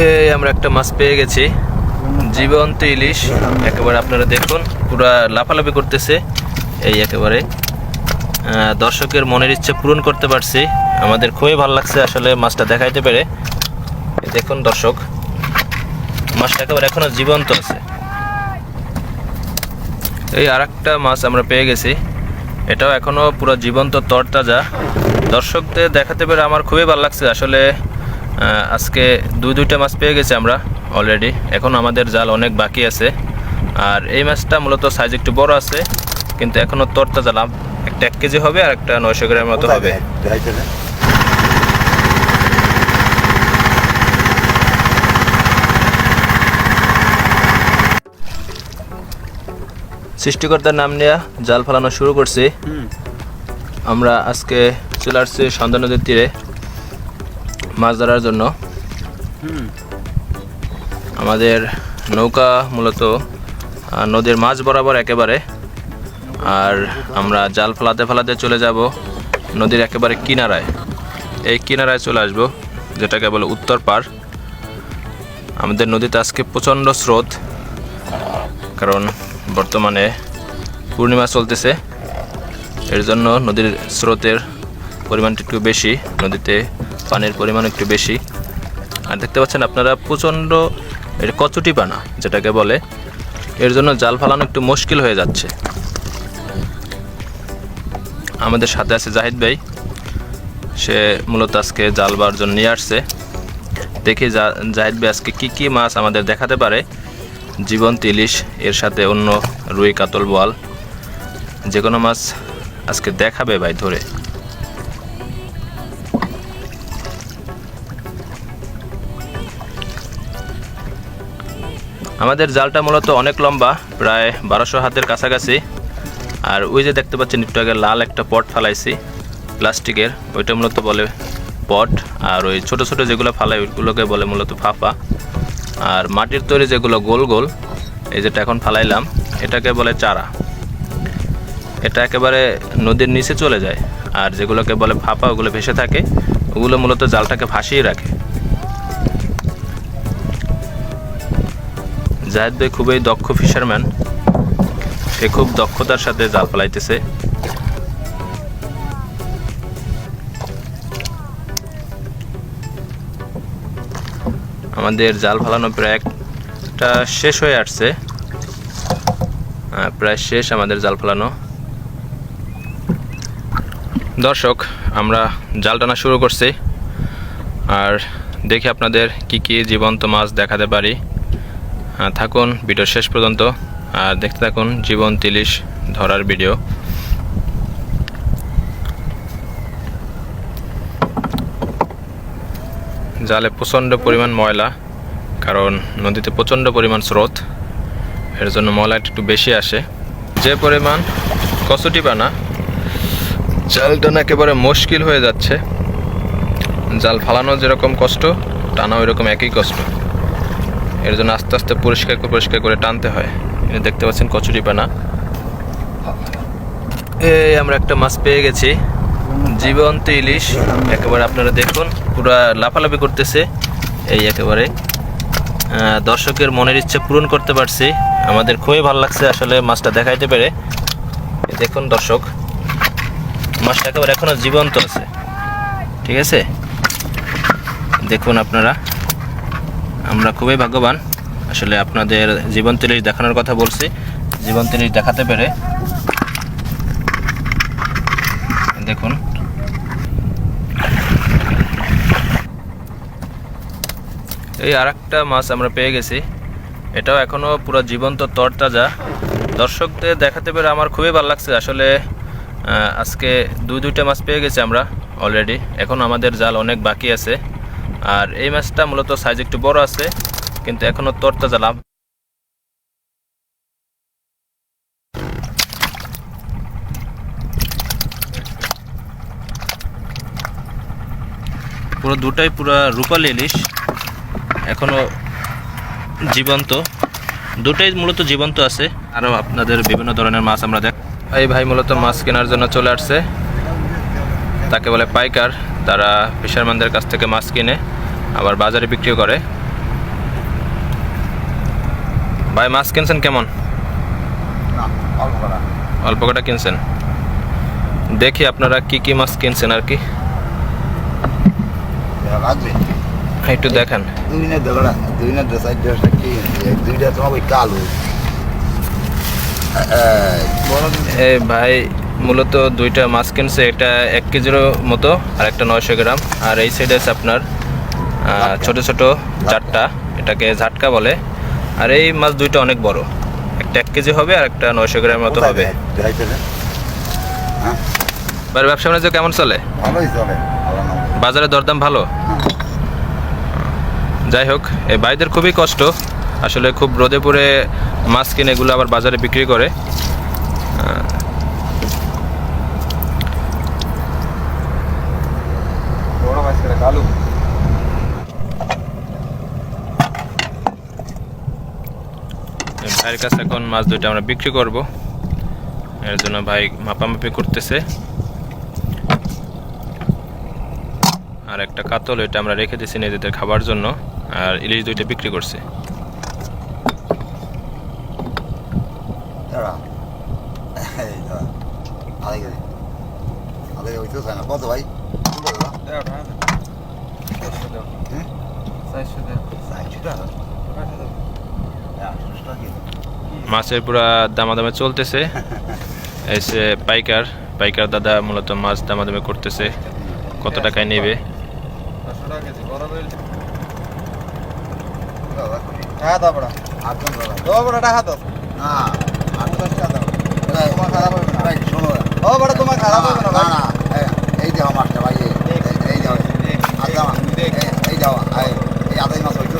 এই আমরা একটা মাছ পেয়ে গেছি, জীবন্ত ইলিশ। একেবারে আপনারা দেখুন, পুরা লাফালাফি করতেছে। এই একেবারে দর্শকের মনের ইচ্ছে পূরণ করতে পারছি। আমাদের খুবই ভালো লাগছে আসলে মাছটা দেখাইতে পেরে। দেখুন দর্শক, মাছটা একেবারে এখনো জীবন্ত আছে। এই আরেকটা মাছ আমরা পেয়ে গেছি, এটাও এখনো পুরো জীবন্ত তরতাজা। দর্শকদের দেখাতে পেরে আমার খুবই ভালো লাগছে আসলে। আজকে দুইটা মাছ পেয়ে গেছি আমরা অলরেডি, এখন আমাদের জাল অনেক বাকি আছে। আর এই মাছটা মূলত সাইজ একটু বড় আছে, কিন্তু এখনো তরতাজা। লাভ একটা 1 কেজি হবে আর একটা 900 গ্রামের মতো হবে। সৃষ্টিকর্তার নাম নিয়ে জাল ফেলানো শুরু করছি। আমরা আজকে চলে আসছি সন্ধ্যা নদীর তীরে মাছ ধরার জন্য। আমাদের নৌকা মূলত নদীর মাঝ বরাবর একেবারে, আর আমরা জাল ফেলাতে ফেলাতে চলে যাব নদীর একেবারে কিনারায়। এই কিনারায় চলে আসব, যেটাকে বলে উত্তর পার। আমাদের নদীতে আজকে প্রচণ্ড স্রোত, কারণ বর্তমানে পূর্ণিমা চলতেছে। এর জন্য নদীর স্রোতের পরিমাণটা একটু বেশি, নদীতে পানির পরিমাণ একটু বেশি। আর দেখতে পাচ্ছেন আপনারা প্রচণ্ড কচুটি পানা যেটাকে বলে, এর জন্য জাল ফেলানো একটু মুশকিল হয়ে যাচ্ছে। আমাদের সাথে আছে জাহিদ ভাই, সে মূলত আজকে জাল বার জন্য নিয়ে আসছে। দেখি জাহিদ ভাই আজকে কী কী মাছ আমাদের দেখাতে পারে। জীবন্ত ইলিশ, এর সাথে অন্য রুই, কাতল, বোয়াল, যে কোনো মাছ আজকে দেখাবে ভাই ধরে। আমাদের জালটা মূলত অনেক লম্বা, প্রায় 1200 হাতের কাছাকাছি। আর ওই যে দেখতে পাচ্ছেন একটু আগে লাল একটা পট ফালাইছি প্লাস্টিকের, ওইটা মূলত বলে পট। আর ওই ছোট ছোট যেগুলো ফালাই ওইগুলোকে বলে মূলত ফাফা। আর মাটির তৈরি যেগুলো গোল গোল, এই যেটা এখন ফালাইলাম, এটাকে বলে চারা। এটা একেবারে নদীর নিচে চলে যায়। আর যেগুলোকে বলে ফাফা, ওগুলো ভেসে থাকে, ওগুলো মূলত জালটাকে ভাসিয়ে রাখে। জাহেদ ভাই খুবই দক্ষ ফিশারম্যান, সে খুব দক্ষতার সাথে জাল ফেলাইতেছে। আমাদের জাল ফেলানো প্রায় একটা শেষ হয়ে আসছে, প্রায় শেষ আমাদের জাল ফেলানো। দর্শক, আমরা জাল টানা শুরু করছি, আর দেখি আপনাদের কি কি জীবন্ত মাছ দেখাতে পারি। থাকুন ভিডিও শেষ পর্যন্ত, আর দেখতে থাকুন জীবন্ত ইলিশ ধরার ভিডিও। জালে প্রচণ্ড পরিমাণ ময়লা, কারণ নদীতে প্রচণ্ড পরিমাণ স্রোত, এর জন্য ময়লাটা একটু বেশি আসে। যে পরিমাণ কচুটি পানা, জাল টানা একেবারে মুশকিল হয়ে যাচ্ছে। জাল ফালানো যেরকম কষ্ট, টানা ওই রকম একই কষ্ট। এর জন্য আস্তে আস্তে পরিষ্কার করে টানতে হয়। দেখতে পাচ্ছেন কচুরি পানা। এই আমরা একটা মাছ পেয়ে গেছি, জীবন্ত ইলিশ। একেবারে আপনারা দেখুন, পুরা লাফালাফি করতেছে। এই একেবারে দর্শকের মনের ইচ্ছে পূরণ করতে পারছি। আমাদের খুবই ভালো লাগছে আসলে মাছটা দেখাইতে পেরে। দেখুন দর্শক, মাছটা একেবারে এখনো জীবন্ত আছে। ঠিক আছে, দেখুন আপনারা, আমরা খুবই ভাগ্যবান আসলে। আপনাদের জীবন্ত ইলিশ দেখানোর কথা বলছি, জীবন্ত ইলিশ দেখাতে পেরে। দেখুন এই আরেকটা মাছ আমরা পেয়ে গেছি, এটাও এখনো পুরো জীবন্ত তরতাজা। দর্শকদের দেখাতে পেরে আমার খুবই ভালো লাগছে আসলে। আজকে দুইটা মাছ পেয়ে গেছি আমরা অলরেডি, এখন আমাদের জাল অনেক বাকি আছে। আর এই মাছটা মূলত সাইজ একটু বড় আছে, কিন্তু এখনো তরতাজা। লাভ দুটাই পুরো রূপালী ইলিশ, এখনো জীবন্ত। দুটাই মূলত জীবন্ত আছে। আরও আপনাদের বিভিন্ন ধরনের মাছ আমরা এই ভাই মূলত মাছ কেনার জন্য চলে আসছে, তাকে বলে পাইকার। তারা ফিশারম্যানদের কাছ থেকে মাছ কিনে আবার বাজারে বিক্রিও করে। ভাই মাছ কিনছেন কেমন? না অল্প করা অল্প কটা কিনছেন। দেখি আপনারা কি কি মাছ কিনছেন আর কি লাগবে একটু দেখান। দুই না সাইড কি দুইটা তোমার ওই কালো এ ভাই মূলত দুইটা মাছ কিনছে, একটা 1 কেজির মতো আর একটা 900 গ্রাম। আর এই সাইডে আছে আপনার ছোট ছোট চারটা, এটাকে ঝাটকা বলে। আর এই মাছ দুইটা অনেক বড়, একটা 1 কেজি হবে আর একটা 900 গ্রামের মতো হবে। ভাই ব্যবসা বাণিজ্য কেমন চলে? ভালোই চলে বাজারে দরদাম ভালো? যাই হোক, এই ভাইদের খুবই কষ্ট আসলে, খুব রোদে পড়ে মাছ কিনে এগুলো আবার বাজারে বিক্রি করে। কালু ভাইয়ের কাছে এখন মাছ দুইটা আমরা বিক্রি করব, এর জন্য ভাই মাপামাপি করতেছে। আর একটা কাতল, এটা আমরা রেখে দিয়েছি নিজেদের খাবার জন্য। আর ইলিশ দুইটা বিক্রি করছে। কত ভাই? মাছের পুরা দামাদামে চলতেছে। এসে পাইকার দাদা মূলত মাছ দামাদামে করতেছে, কত টাকায় নেবে। তোমার খারাপ হবে না না এই দেওয়া মাছটা ভাই, এই দেওয়া এই দেওয়া এই আদাই মাছ হইতো